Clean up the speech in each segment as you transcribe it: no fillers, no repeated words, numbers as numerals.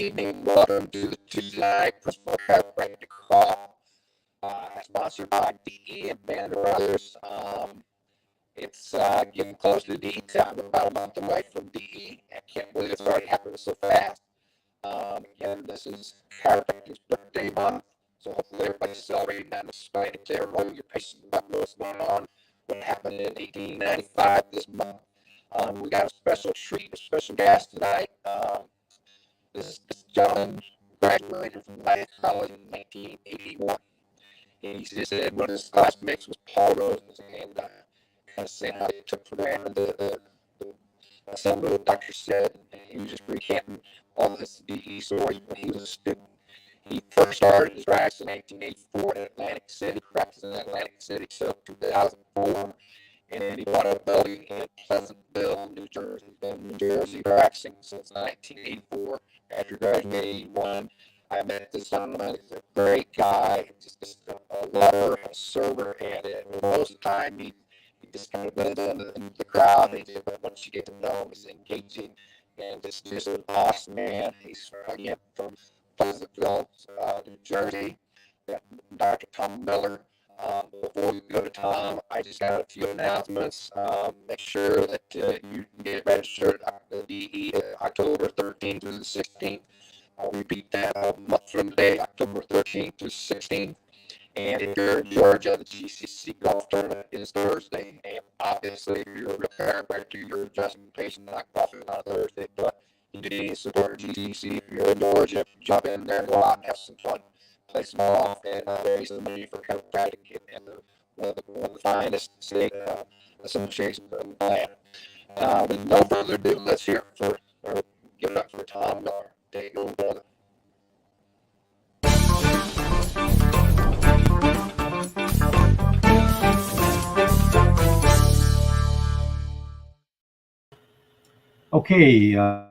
evening. Welcome to the Tues Principal Chiropractic Call. Sponsored by DE and Band of Brothers. It's getting close to DE time. We're about a month away from DE. I can't believe it's already happened so fast. Again, this is chiropractic's birthday month, so hopefully everybody's celebrating that and explaining to everyone your patients about what's going on, what happened in 1895 this month. We got a special treat, a special guest tonight. This gentleman graduated from Life College in 1981. And he said one of his classmates was Paul Rose, and kind of saying how they took for granted some of the doctor said, and he was just recanting all this DE stories when he was a student. He first started his practice in 1984 in Atlantic City, practiced in Atlantic City till 2004, and then he bought a building in Pleasantville, New Jersey. He's been in New Jersey practicing since 1984. After graduating in 81, I met this gentleman. He's a great guy, just a lover, a server, and most of the time he just kind of blends into the crowd. But once you get to know him, he's engaging and just an awesome man. He's again from Pleasantville, New Jersey. Dr. Tom Miller. Before we go to Tom, I just got a few announcements. Make sure that you get registered at the DE October 13th through the 16th. I'll repeat that a month from today, October 13th through 16th. And if you're in Georgia, the GCC golf tournament is Thursday. And obviously, if you're a real chiropractor, you're adjusting patient, not golfing on Thursday. But you need to support GCC. If you're in Georgia, jump in there and go out and have some fun. Play some off and raise some money for chiropractic and one of the finest state associations in the land. With no further ado, let's hear for or give it up for Tom Miller. Take it over, brother. Okay, I'm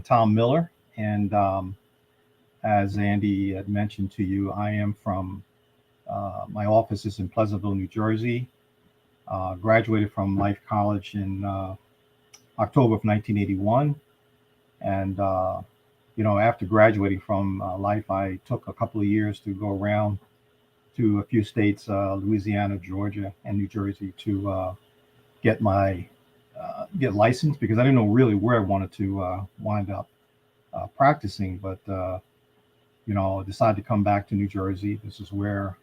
Tom Miller, and as Andy had mentioned to you, I am from my office is in Pleasantville, New Jersey. Graduated from Life College in October of 1981, and after graduating from Life, I took a couple of years to go around to a few states, Louisiana, Georgia, and New Jersey, to get my get licensed, because I didn't know really where I wanted to wind up practicing, but decided to come back to New Jersey. This is where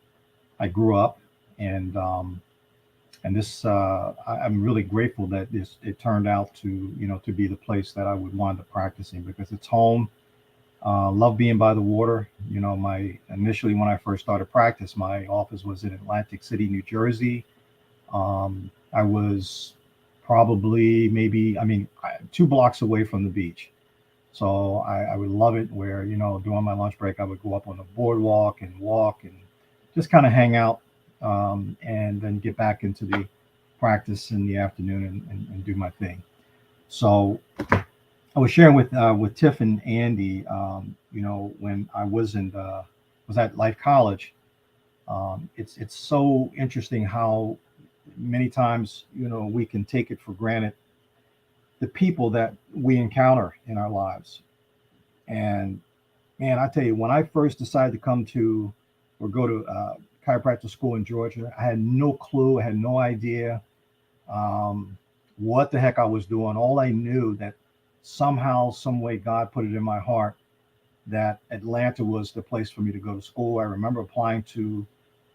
I grew up, and this I'm really grateful that it turned out to be the place that I would wind up practicing, because it's home. Love being by the water. Initially when I first started practice, my office was in Atlantic City, New Jersey. I was probably 2 blocks away from the beach. So I would love it where, during my lunch break, I would go up on the boardwalk and walk and just kind of hang out, and then get back into the practice in the afternoon and do my thing. So I was sharing with Tiff and Andy, when I was at Life College. It's so interesting how many times, we can take it for granted, the people that we encounter in our lives. And man, I tell you, when I first decided to come to or go to chiropractic school in Georgia, I had no clue, I had no idea what the heck I was doing. All I knew that somehow, some way, God put it in my heart that Atlanta was the place for me to go to school. I remember applying to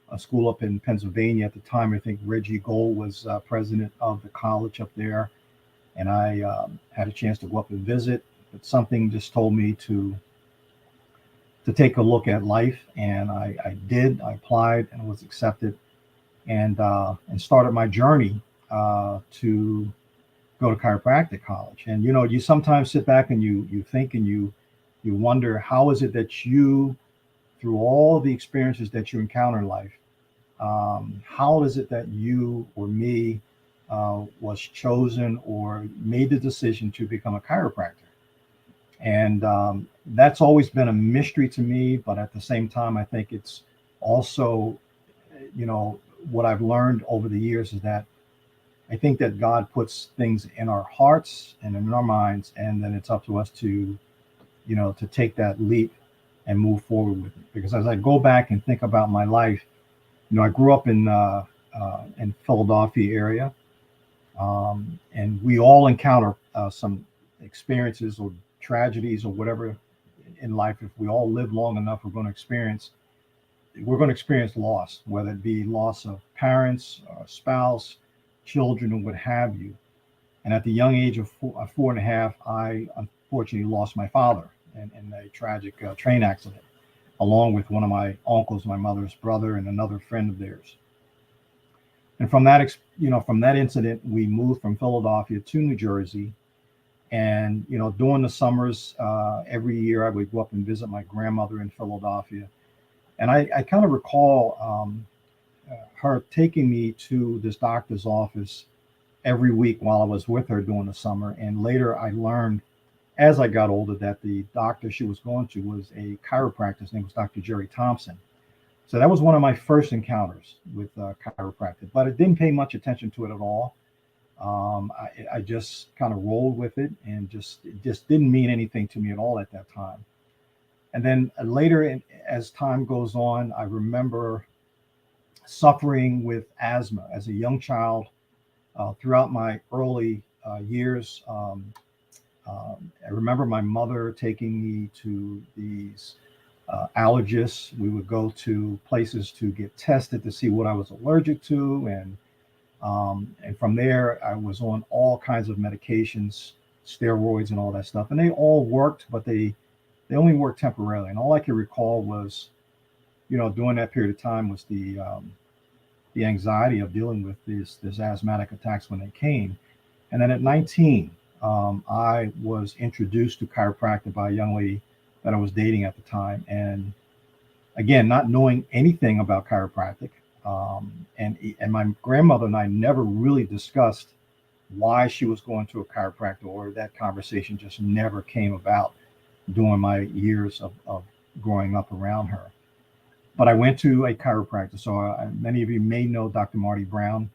a school up in Pennsylvania at the time. I think Reggie Gold was president of the college up there, and I had a chance to go up and visit. But something just told me to take a look at life, and I did. I applied and was accepted, and started my journey to go to chiropractic college. And you sometimes sit back and you think and you wonder, how is it that you, through all the experiences that you encounter in life, how is it that you or me was chosen or made the decision to become a chiropractor? And that's always been a mystery to me. But at the same time, I think it's also, what I've learned over the years is that I think that God puts things in our hearts and in our minds, and then it's up to us to to take that leap and move forward with it. Because as I go back and think about my life, I grew up in Philadelphia area, and we all encounter some experiences or tragedies or whatever in life. If we all live long enough, we're going to experience loss, whether it be loss of parents, spouse, children, or what have you. And at the young age of 4.5, I unfortunately lost my father in a tragic train accident, along with one of my uncles, my mother's brother, and another friend of theirs. And from that incident, we moved from Philadelphia to New Jersey. And during the summers, every year I would go up and visit my grandmother in Philadelphia. And I kind of recall her taking me to this doctor's office every week while I was with her during the summer. And later I learned as I got older that the doctor she was going to was a chiropractor. His name was Dr. Jerry Thompson. So that was one of my first encounters with chiropractic, but I didn't pay much attention to it at all. I just kind of rolled with it, and it just didn't mean anything to me at all at that time. And then later, as time goes on, I remember suffering with asthma as a young child throughout my early years. I remember my mother taking me to these allergists. We would go to places to get tested to see what I was allergic to, and from there I was on all kinds of medications, steroids, and all that stuff, and they all worked, but they only worked temporarily. And all I can recall was, during that period of time, was the anxiety of dealing with these asthmatic attacks when they came. And then at 19, I was introduced to chiropractic by a young lady that I was dating at the time. And again, not knowing anything about chiropractic, and my grandmother and I never really discussed why she was going to a chiropractor, or that conversation just never came about during my years of growing up around her. But I went to a chiropractor. So many of you may know Dr. Marty Brown,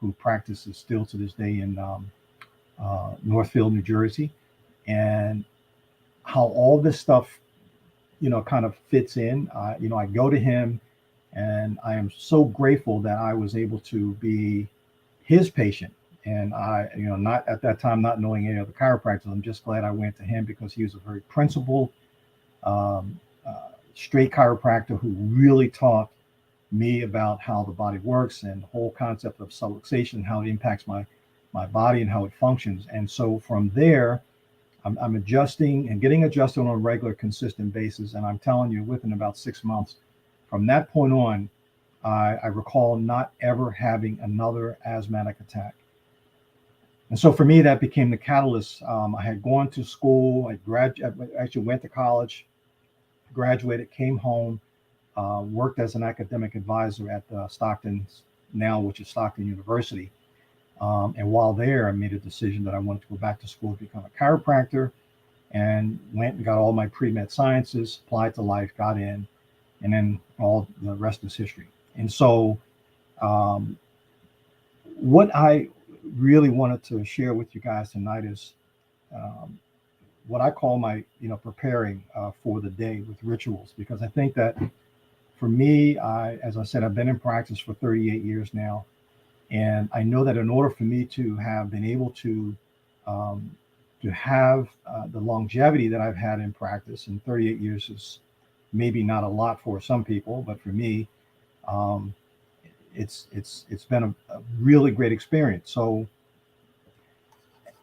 who practices still to this day in Northfield, New Jersey, and how all this stuff, kind of fits in. I go to him, and I am so grateful that I was able to be his patient. And I, not at that time, not knowing any other chiropractors, I'm just glad I went to him because he was a very principled, um, straight chiropractor who really taught me about how the body works and the whole concept of subluxation, how it impacts my body and how it functions. And so from there, I'm adjusting and getting adjusted on a regular, consistent basis. And I'm telling you, within about 6 months, from that point on, I recall not ever having another asthmatic attack. And so for me, that became the catalyst. I had gone to school. I actually went to college, graduated, came home, worked as an academic advisor at Stockton, now which is Stockton University. And while there, I made a decision that I wanted to go back to school to become a chiropractor, and went and got all my pre-med sciences, applied to life, got in, and then all the rest is history. And so um, what I really wanted to share with you guys tonight is um, what I call my, preparing for the day with rituals, because I think that for me, as I said, I've been in practice for 38 years now. And I know that in order for me to have been able um, to have the longevity that I've had in practice, and 38 years is maybe not a lot for some people, but for me, um, it's been a really great experience. So,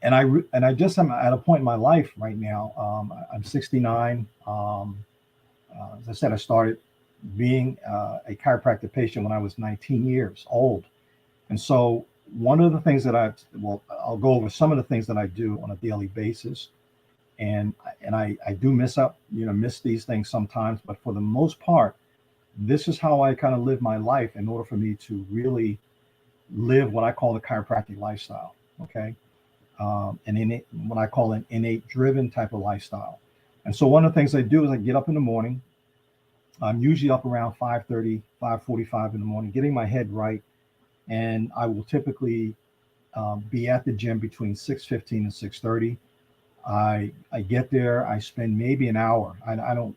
and I just am at a point in my life right now. I'm 69. As I said, I started being a chiropractic patient when I was 19 years old. And so one of the things that I'll go over some of the things that I do on a daily basis. And I do miss these things sometimes, but for the most part, this is how I kind of live my life in order for me to really live what I call the chiropractic lifestyle. Okay. An innate, what I call an innate driven type of lifestyle. And so one of the things I do is I get up in the morning. I'm usually up around 5:30, 5:45 in the morning, getting my head right. And I will typically be at the gym between 6:15 and 6:30. I get there, I spend maybe an hour. I don't,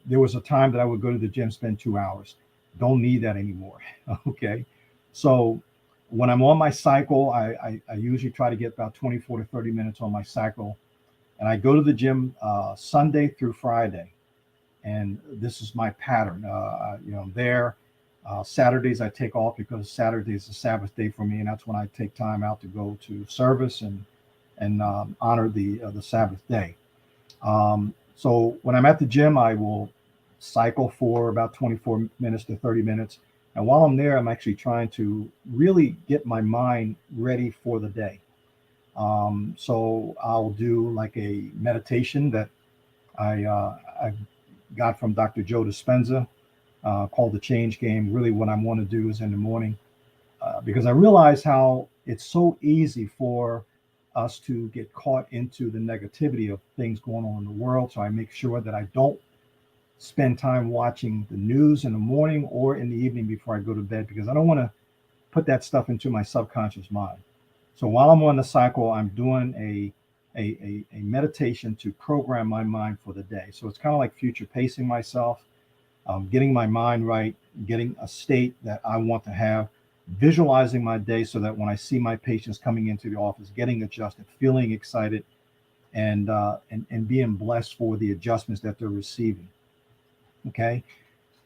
there was a time that I would go to the gym, spend 2 hours. Don't need that anymore. Okay. So when I'm on my cycle, I usually try to get about 24 to 30 minutes on my cycle. And I go to the gym Sunday through Friday. And this is my pattern. I'm there. Saturdays I take off because Saturday is the Sabbath day for me, and that's when I take time out to go to service and honor the Sabbath day. So when I'm at the gym, I will cycle for about 24 minutes to 30 minutes. And while I'm there, I'm actually trying to really get my mind ready for the day. So I'll do like a meditation that I got from Dr. Joe Dispenza called the Change Game. Really, what I want to do is in the morning because I realize how it's so easy for us to get caught into the negativity of things going on in the world. So I make sure that I don't spend time watching the news in the morning or in the evening before I go to bed because I don't want to put that stuff into my subconscious mind. So while I'm on the cycle, I'm doing a meditation to program my mind for the day. So it's kind of like future pacing myself, getting my mind right, getting a state that I want to have, visualizing my day so that when I see my patients coming into the office, getting adjusted, feeling excited, and being blessed for the adjustments that they're receiving. Okay.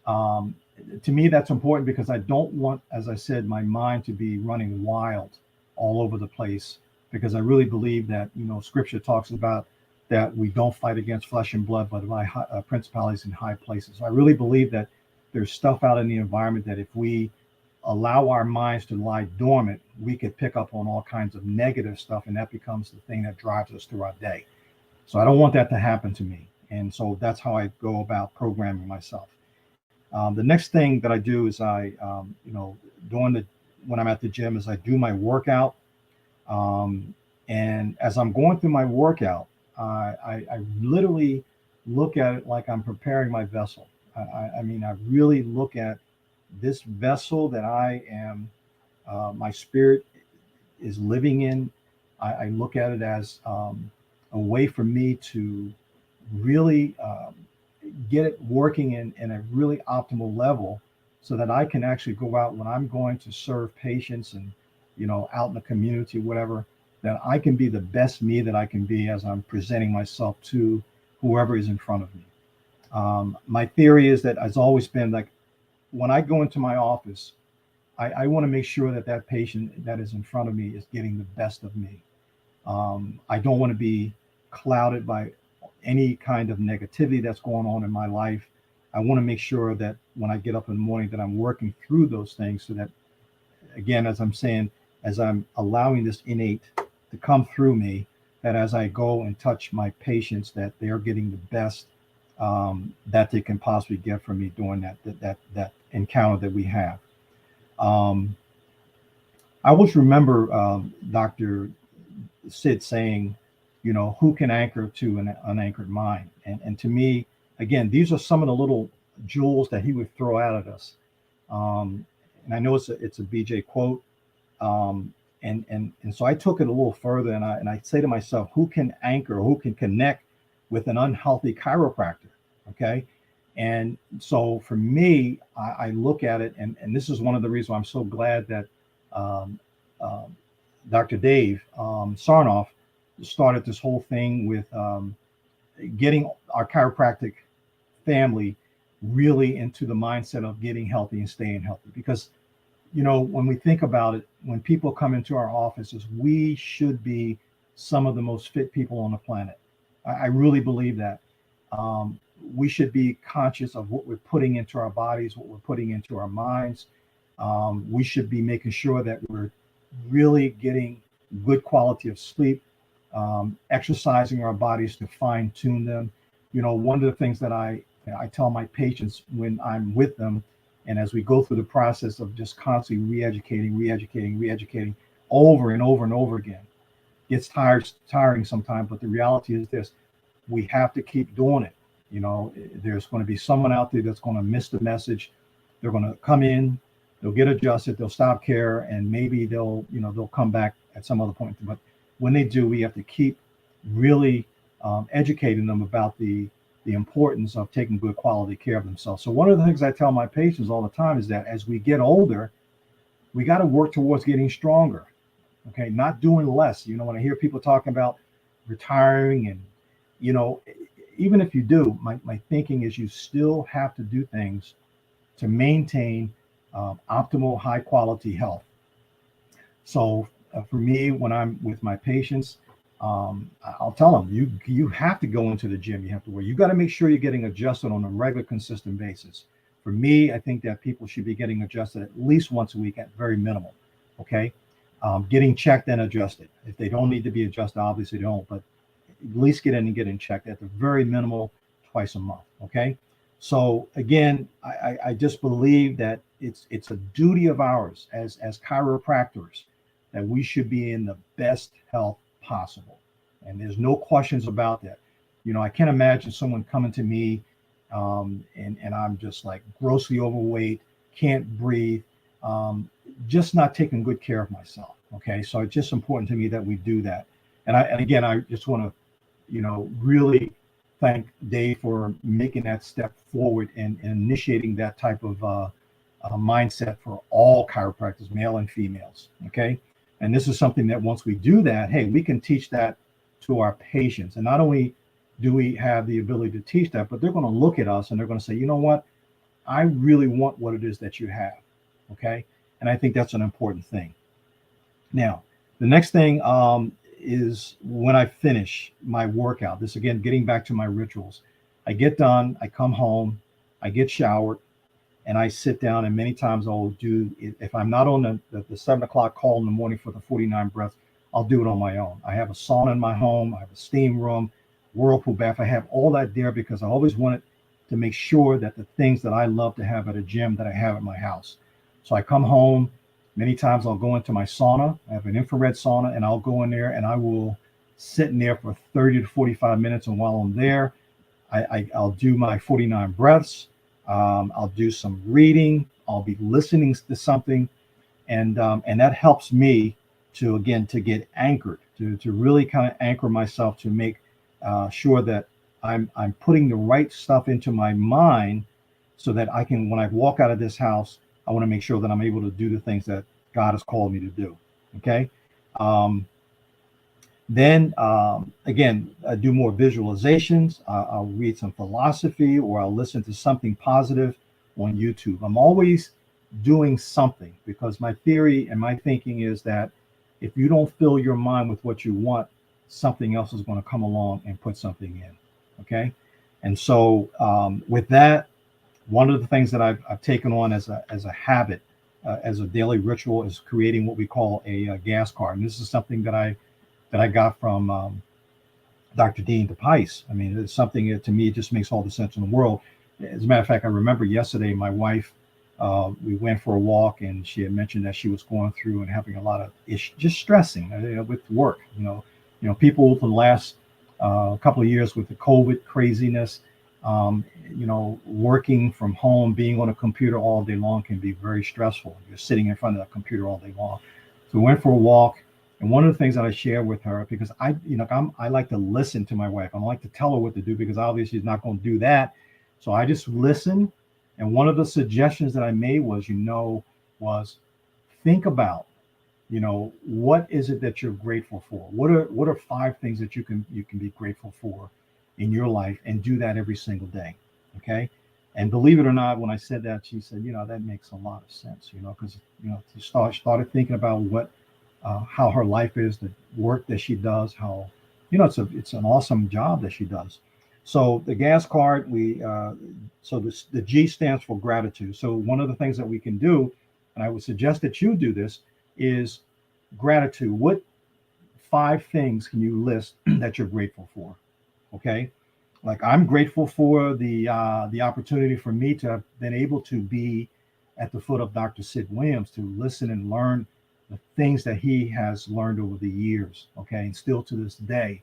Um, to me, that's important because I don't want, as I said, my mind to be running wild all over the place because I really believe that, scripture talks about that we don't fight against flesh and blood, but by principalities in high places. So I really believe that there's stuff out in the environment that if we allow our minds to lie dormant, we could pick up on all kinds of negative stuff, and that becomes the thing that drives us through our day. So I don't want that to happen to me. And so that's how I go about programming myself. The next thing that I do is during the when I'm at the gym is I do my workout. And as I'm going through my workout, I literally look at it like I'm preparing my vessel. I mean, I really look at this vessel that I am, my spirit is living in. I look at it as a way for me to really get it working in a really optimal level so that I can actually go out when I'm going to serve patients and, out in the community, whatever, that I can be the best me that I can be as I'm presenting myself to whoever is in front of me. My theory is that has always been like when I go into my office, I want to make sure that that patient that is in front of me is getting the best of me. I don't want to be clouded by any kind of negativity that's going on in my life. I want to make sure that when I get up in the morning that I'm working through those things so that, again, as I'm saying, as I'm allowing this innate to come through me, that as I go and touch my patients, that they're getting the best that they can possibly get from me during that encounter that we have. Um, I always remember Dr. Sid saying, who can anchor to an unanchored mind? And to me, again, these are some of the little jewels that he would throw out at us. And I know it's a BJ quote. And so I took it a little further and I say to myself, who can anchor, who can connect with an unhealthy chiropractor? Okay. And so for me, I look at it, and this is one of the reasons why I'm so glad that um, uh, Dr. Dave Sarnoff started this whole thing with getting our chiropractic family really into the mindset of getting healthy and staying healthy. Because, when we think about it, when people come into our offices, we should be some of the most fit people on the planet. I really believe that. We should be conscious of what we're putting into our bodies, what we're putting into our minds. We should be making sure that we're really getting good quality of sleep, exercising our bodies to fine tune them. One of the things that I tell my patients when I'm with them, and as we go through the process of just constantly re-educating over and over and over again, gets tiring sometimes. But the reality is this: we have to keep doing it. There's going to be someone out there that's going to miss the message. They're going to come in, they'll get adjusted, they'll stop care, and maybe they'll come back at some other point. But when they do, we have to keep really educating them about the importance of taking good quality care of themselves. So one of the things I tell my patients all the time is that as we get older, we got to work towards getting stronger. Okay, not doing less. You know, when I hear people talking about retiring and, you know, even if you do, my thinking is you still have to do things to maintain optimal high quality health. So for me, when I'm with my patients, I'll tell them you have to go into the gym. You have to work. You got to make sure you're getting adjusted on a regular, consistent basis. For me, I think that people should be getting adjusted at least once a week at very minimal. Okay, getting checked and adjusted. If they don't need to be adjusted, obviously they don't. But at least get in and get in checked at the very minimal twice a month. Okay. So again, I just believe that it's a duty of ours as chiropractors that we should be in the best health possible. And there's no questions about that. You know, I can't imagine someone coming to me and I'm just like grossly overweight, can't breathe, just not taking good care of myself. Okay. So it's just important to me that we do that. And again, I just want to, you know, really thank Dave for making that step forward and initiating that type of mindset for all chiropractors, male and females. Okay. And this is something that once we do that, hey, we can teach that to our patients. And not only do we have the ability to teach that, but they're going to look at us and they're going to say, you know what? I really want what it is that you have. Okay. And I think that's an important thing. Now, the next thing is when I finish my workout. This again, getting back to my rituals. I get done, I come home, I get showered, and I sit down. And many times I'll do, if I'm not on the 7 o'clock call in the morning for the 49 breaths, I'll do it on my own. I have a sauna in my home, I have a steam room, whirlpool bath. I have all that there because I always wanted to make sure that the things that I love to have at a gym that I have at my house. So I come home. Many times I'll go into my sauna. I have an infrared sauna, and I'll go in there and I will sit in there for 30 to 45 minutes. And while I'm there, I'll do my 49 breaths. I'll do some reading. I'll be listening to something, and that helps me to again to get anchored, to really kind of anchor myself to make sure that I'm putting the right stuff into my mind, so that I can, when I walk out of this house, I want to make sure that I'm able to do the things that God has called me to do. Okay. Then again, I do more visualizations. I'll read some philosophy, or I'll listen to something positive on YouTube. I'm always doing something because my theory and my thinking is that if you don't fill your mind with what you want, something else is going to come along and put something in. Okay. And so with that, one of the things that I've taken on as a habit, as a daily ritual, is creating what we call a gas card. And this is something that I got from Dr. Dean DePice. I mean, it's something that to me just makes all the sense in the world. As a matter of fact, I remember yesterday my wife, we went for a walk, and she had mentioned that she was going through and having a lot of issues, just stressing with work. People for the last couple of years with the COVID craziness. Working from home, being on a computer all day long can be very stressful. You're sitting in front of the computer all day long. So we went for a walk, and one of the things that I share with her, because I like to listen to my wife. I don't like to tell her what to do because obviously she's not going to do that. So I just listen. And one of the suggestions that I made was think about, what is it that you're grateful for? What are 5 things that you can be grateful for in your life, and do that every single day. Okay. And believe it or not, when I said that, she said, that makes a lot of sense, because, she started thinking about how her life is, the work that she does, how, it's an awesome job that she does. So the gas card, the G stands for gratitude. So one of the things that we can do, and I would suggest that you do this, is gratitude. What 5 things can you list that you're grateful for? Okay. Like, I'm grateful for the opportunity for me to have been able to be at the foot of Dr. Sid Williams, to listen and learn the things that he has learned over the years. Okay. And still to this day,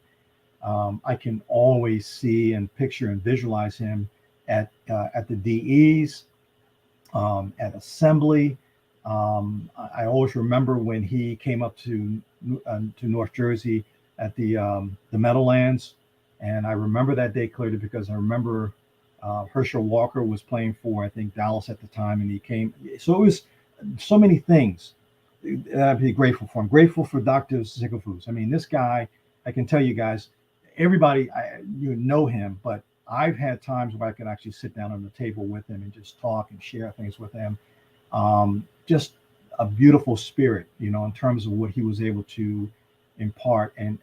I can always see and picture and visualize him at the DEs, at assembly. I always remember when he came up to North Jersey at the Meadowlands, and I remember that day clearly because I remember Herschel Walker was playing for, I think, Dallas at the time, and he came. So it was so many things that I'd be grateful for. I'm grateful for Dr. Zickelfus. I mean, this guy, I can tell you guys, everybody, you know him, but I've had times where I could actually sit down on the table with him and just talk and share things with him. Just a beautiful spirit, in terms of what he was able to impart and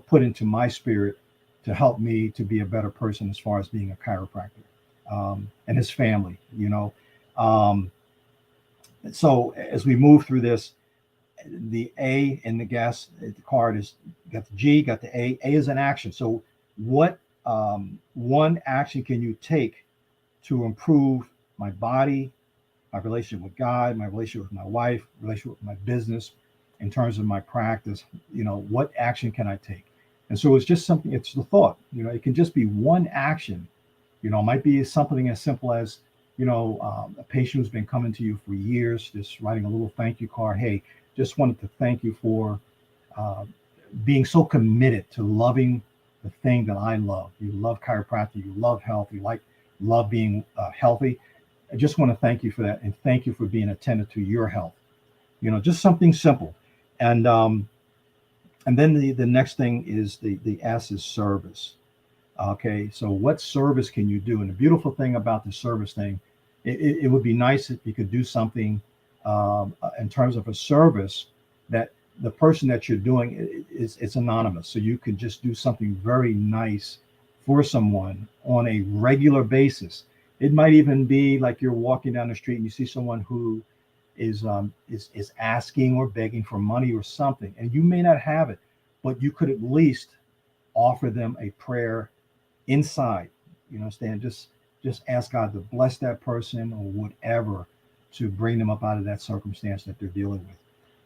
put into my spirit to help me to be a better person as far as being a chiropractor, and his family. Um, so as we move through this, the A in the gas the card is got the G, got the A. A is an action. So what one action can you take to improve my body, my relationship with God, my relationship with my wife, relationship with my business, in terms of my practice? What action can I take? And so it's just something, it's the thought, it can just be one action. It might be something as simple as, a patient who's been coming to you for years, just writing a little thank you card. Hey, just wanted to thank you for uh, being so committed to loving the thing that I love. You love chiropractic, you love health, love being healthy. I just want to thank you for that, and thank you for being attentive to your health. Just something simple. And then the next thing is the S is service. Okay, so what service can you do? And the beautiful thing about the service thing, it would be nice if you could do something in terms of a service that the person that you're doing is anonymous. So you could just do something very nice for someone on a regular basis. It might even be like you're walking down the street and you see someone who is asking or begging for money or something, and you may not have it, but you could at least offer them a prayer inside. You understand? Just ask God to bless that person or whatever to bring them up out of that circumstance that they're dealing with.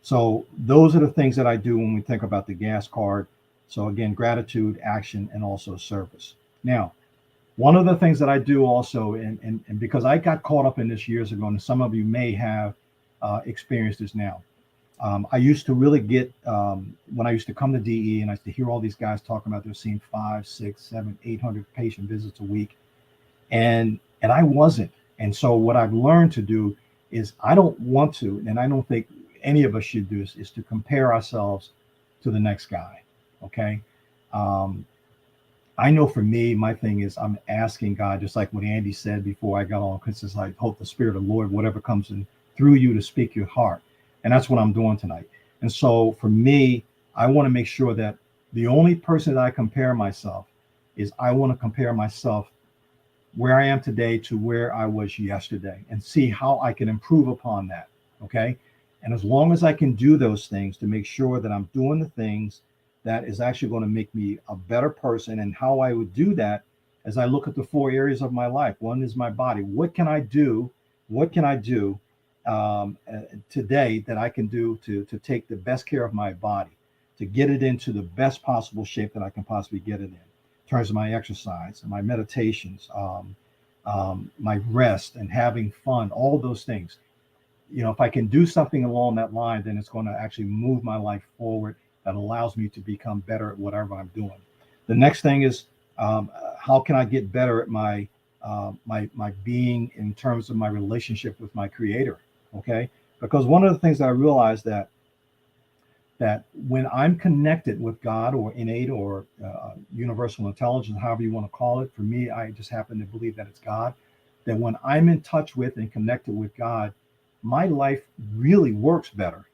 So those are the things that I do when we think about the gas card. So again, gratitude, action, and also service. Now, one of the things that I do also, and because I got caught up in this years ago, and some of you may have experienced this now. I used to really get when I used to come to DE and I used to hear all these guys talking about they're seeing 5, 6, 7, 800 patient visits a week, and I wasn't. And so what I've learned to do is I don't want to, and I don't think any of us should do this, is to compare ourselves to the next guy. Okay. I know for me, my thing is I'm asking God, just like what Andy said before I got on, because it's like, hope the Spirit of the Lord, whatever comes in through you to speak your heart. And that's what I'm doing tonight. And so for me, I want to make sure that the only person that I compare myself is I want to compare myself where I am today to where I was yesterday and see how I can improve upon that. Okay. And as long as I can do those things to make sure that I'm doing the things that is actually going to make me a better person, and how I would do that as I look at the 4 areas of my life. One is my body. What can I do? What can I do today that I can do to take the best care of my body, to get it into the best possible shape that I can possibly get it in terms of my exercise and my meditations, my rest and having fun, all those things. If I can do something along that line, then it's going to actually move my life forward. That allows me to become better at whatever I'm doing. The next thing is how can I get better at my being in terms of my relationship with my Creator? Okay, because one of the things that I realized that when I'm connected with God or innate or universal intelligence, however you want to call it, for me, I just happen to believe that it's God. That when I'm in touch with and connected with God, my life really works better.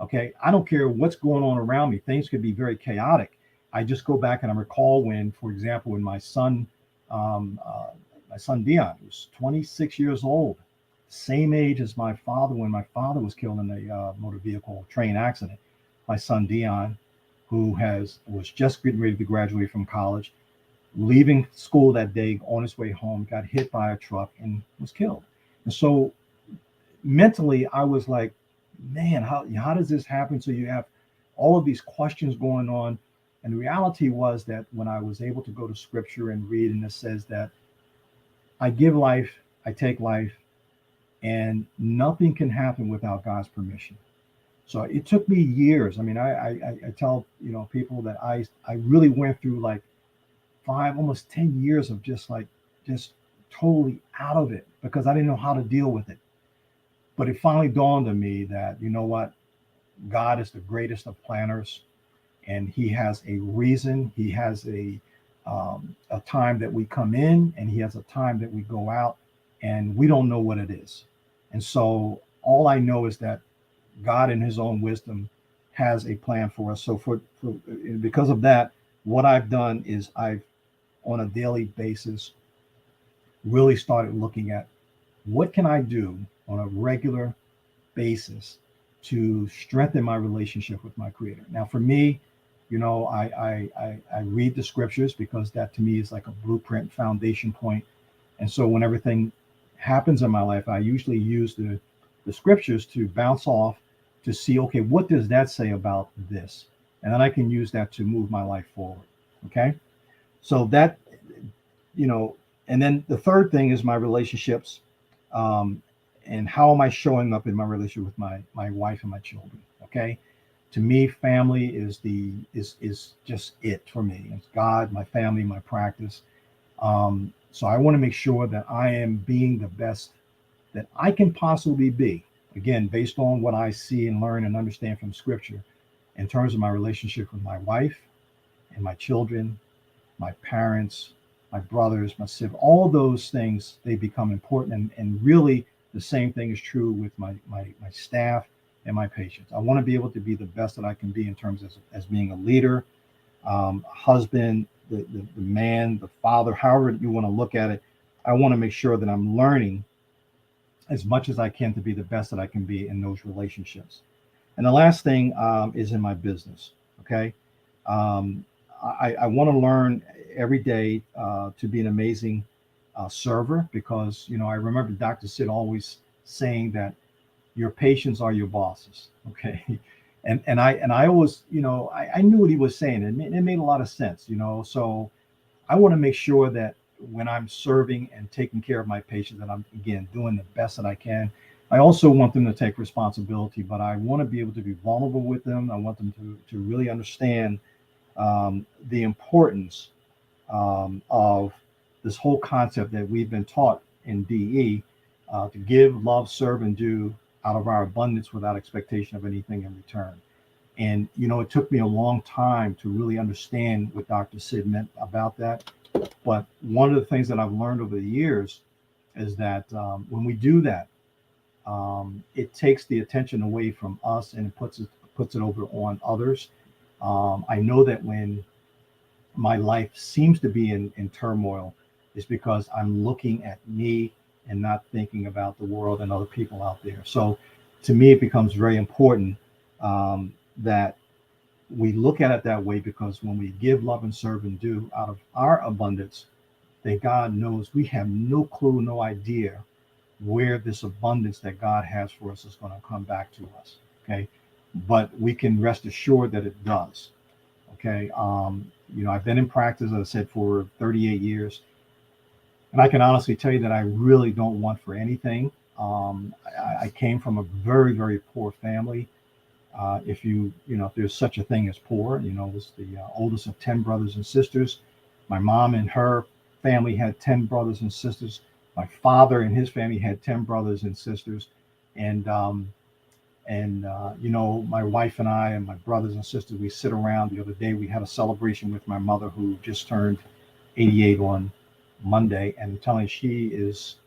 Okay, I don't care what's going on around me. Things could be very chaotic. I just go back and I recall when, for example, when my son Dion was 26 years old, same age as my father when my father was killed in a motor vehicle train accident. My son Dion, who was just getting ready to graduate from college, leaving school that day on his way home, got hit by a truck and was killed. And so mentally, I was like, man, how does this happen? So you have all of these questions going on. And the reality was that when I was able to go to scripture and read, and it says that I give life, I take life, and nothing can happen without God's permission. So it took me years. I mean, I tell people that I really went through like 5, almost 10 years of just totally out of it because I didn't know how to deal with it. But it finally dawned on me that what, God is the greatest of planners, and He has a reason. He has a time that we come in, and He has a time that we go out, and we don't know what it is. And so all I know is that God, in His own wisdom, has a plan for us. So for because of that, what I've done is I've, on a daily basis, really started looking at what can I do on a regular basis to strengthen my relationship with my Creator. Now, for me, I read the scriptures because that to me is like a blueprint foundation point. And so when everything happens in my life, I usually use the scriptures to bounce off to see, okay, what does that say about this? And then I can use that to move my life forward. Okay. So that, you know, and then the third thing is my relationships. Um, and how am I showing up in my relationship with my wife and my children? Okay. To me, family is just it for me. It's God, my family, my practice. So I want to make sure that I am being the best that I can possibly be. Again, based on what I see and learn and understand from Scripture, in terms of my relationship with my wife and my children, my parents, my brothers, my siblings, all those things, they become important. And really, the same thing is true with my staff and my patients. I want to be able to be the best that I can be in terms of as being a leader, husband, the man, the father, however you want to look at it. I want to make sure that I'm learning as much as I can to be the best that I can be in those relationships. And the last thing is in my business. Okay. Um, I want to learn every day to be an amazing server because, I remember Dr. Sid always saying that your patients are your bosses. Okay. And I always, I knew what he was saying. It made a lot of sense, so I want to make sure that when I'm serving and taking care of my patients, that I'm again doing the best that I can. I also want them to take responsibility, but I want to be able to be vulnerable with them. I want them to really understand the importance of this whole concept that we've been taught in DE to give, love, serve, and do out of our abundance without expectation of anything in return. And, it took me a long time to really understand what Dr. Sid meant about that. But one of the things that I've learned over the years is that when we do that, it takes the attention away from us and it puts it over on others. I know that when my life seems to be in turmoil, is because I'm looking at me and not thinking about the world and other people out there. So to me, it becomes very important that we look at it that way, because when we give, love, and serve and do out of our abundance, then God knows we have no clue, no idea where this abundance that God has for us is going to come back to us. Okay. But we can rest assured that it does. Okay. I've been in practice, as I said, for 38 years. And I can honestly tell you that I really don't want for anything. I came from a very, very poor family. If there's such a thing as poor, was the oldest of 10 brothers and sisters. My mom and her family had 10 brothers and sisters. My father and his family had 10 brothers and sisters. And my wife and I and my brothers and sisters, we sit around. The other day, we had a celebration with my mother, who just turned 88 on Monday. And I'm telling you, she is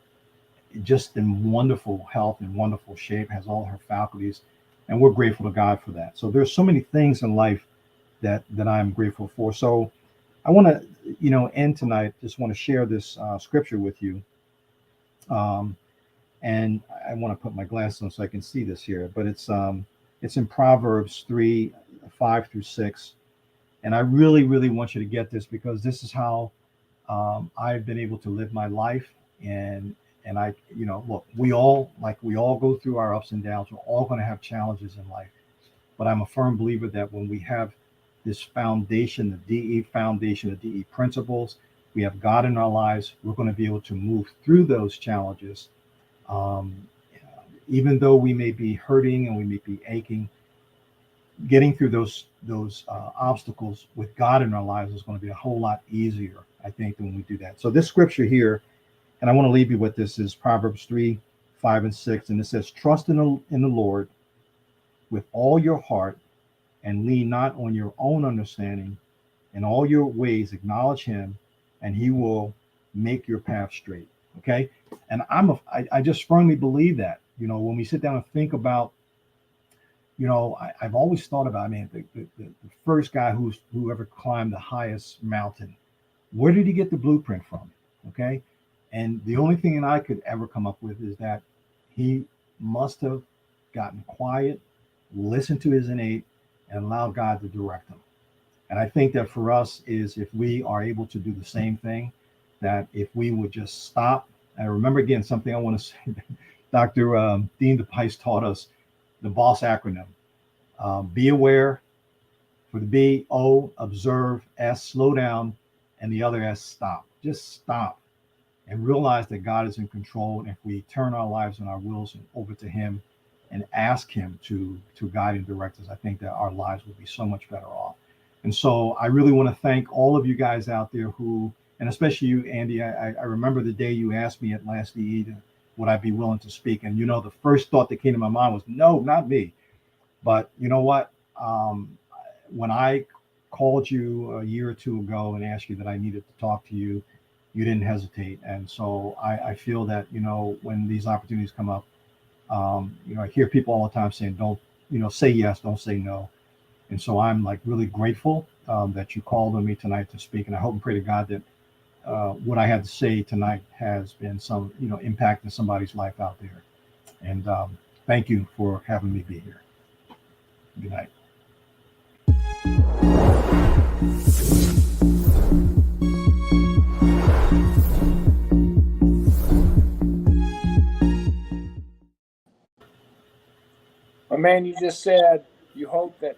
just in wonderful health and wonderful shape, has all her faculties. And we're grateful to God for that. So there's so many things in life that I'm grateful for. So I want to, end tonight, just want to share this scripture with you. And I want to put my glasses on so I can see this here, but it's in Proverbs 3:5-6. And I really, really want you to get this, because this is how I've been able to live my life. And I, look, we all go through our ups and downs. We're all going to have challenges in life. But I'm a firm believer that when we have this foundation, the DE foundation, the DE principles, we have God in our lives, we're going to be able to move through those challenges. Um, Even though we may be hurting and we may be aching, getting through those obstacles with God in our lives is going to be a whole lot easier, I think, when we do that. So this scripture here, and I want to leave you with this, is Proverbs 3:5 and 6, and it says, "Trust in the Lord with all your heart, and lean not on your own understanding. In all your ways acknowledge Him, and He will make your path straight." Okay, and I just firmly believe that. When we sit down and think about, I've always thought about, I mean, the first guy who ever climbed the highest mountain, where did he get the blueprint from? Okay. And the only thing that I could ever come up with is that he must have gotten quiet, listened to his innate, and allowed God to direct him. And I think that for us is, if we are able to do the same thing, that if we would just stop. And remember, again, something I want to say, Dr. Dean DePice taught us the BOSS acronym. Be aware, for the B, O, observe, S, slow down, and the other S, stop. Just stop and realize that God is in control. And if we turn our lives and our wills over to Him and ask Him to guide and direct us, I think that our lives will be so much better off. And so I really want to thank all of you guys out there who, and especially you, Andy. I remember the day you asked me at last DE would I be willing to speak. And the first thought that came to my mind was, no, not me. But you know what? When I called you a year or two ago and asked you that I needed to talk to you, you didn't hesitate. And so I feel that, when these opportunities come up, I hear people all the time saying, don't, say yes, don't say no. And so I'm like really grateful that you called on me tonight to speak. And I hope and pray to God that what I had to say tonight has been some, impact in somebody's life out there. And thank you for having me be here. Good night. Well, man, you just said you hope that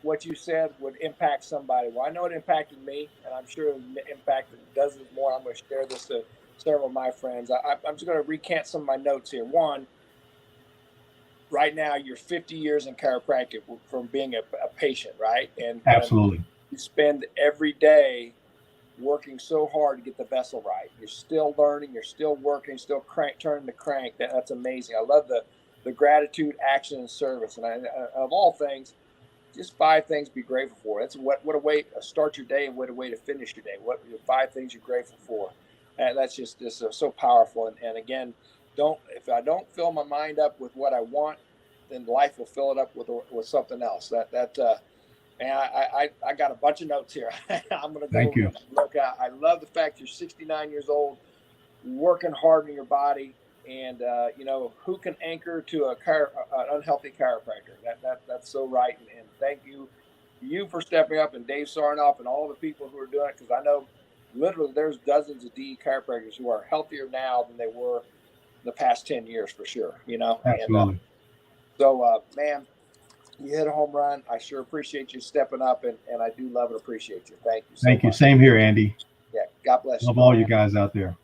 what you said would impact somebody. Well, I know it impacted me, and I'm sure it impacted dozens more. I'm going to share this to several of my friends. I'm just going to recant some of my notes here. One, right now you're 50 years in chiropractic from being a patient, right? And Absolutely. you spend every day working so hard to get the vessel right. You're still learning, you're still working, still turning the crank. That's amazing. I love the gratitude, action, and service. And of all things, just 5 things to be grateful for. That's what a way to start your day and what a way to finish your day. What are 5 things you're grateful for? And that's just so powerful. And again, if I don't fill my mind up with what I want, then life will fill it up with something else. And I got a bunch of notes here. I'm going to go. Thank you. Look, I love the fact you're 69 years old, working hard in your body. And, who can anchor to an unhealthy chiropractor? That's so right. And thank you for stepping up, and Dave Sarnoff and all the people who are doing it. Because I know literally there's dozens of DE chiropractors who are healthier now than they were the past 10 years for sure, Absolutely. And man, you hit a home run. I sure appreciate you stepping up, and I do love and appreciate you. Thank you so much. Same here, Andy. Yeah. God bless you. Love all you guys out there.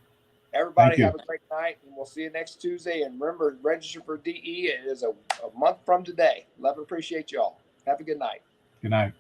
Everybody have a great night, and we'll see you next Tuesday. And remember, register for DE. It is a month from today. Love and appreciate you all. Have a good night. Good night.